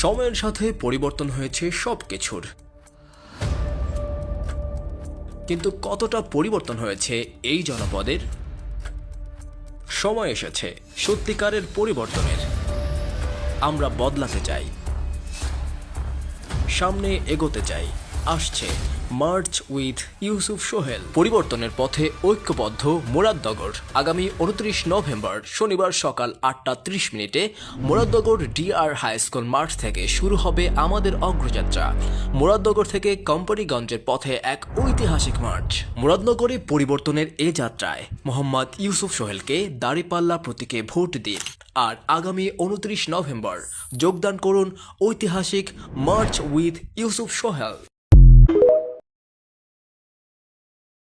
সময়ের সাথে পরিবর্তন হয়েছে সবকিছুর, কিন্তু কতটা পরিবর্তন হয়েছে এই জনপদের? সময় এসেছে সত্যিকারের পরিবর্তনের। আমরা বদলাতে চাই, সামনে এগোতে চাই। আসছে মার্চ উইথ ইউসুফ সোহেল, পরিবর্তনের পথে ঐক্যবদ্ধ মুরাদনগর। আগামী 29 নভেম্বর শনিবার সকাল 8:30 মুরাদনগর ডিআর হাই স্কুল মাঠ থেকে শুরু হবে আমাদের অগ্রযাত্রা। মুরাদনগর থেকে কোম্পানিগঞ্জের পথে এক ঐতিহাসিক মার্চ। মুরাদনগরে পরিবর্তনের এ যাত্রায় মোহাম্মদ ইউসুফ সোহেলকে দাঁড়িপাল্লা প্রতীকে ভোট দিন আর আগামী 29 নভেম্বর যোগদান করুন ঐতিহাসিক মার্চ উইথ ইউসুফ সোহেল।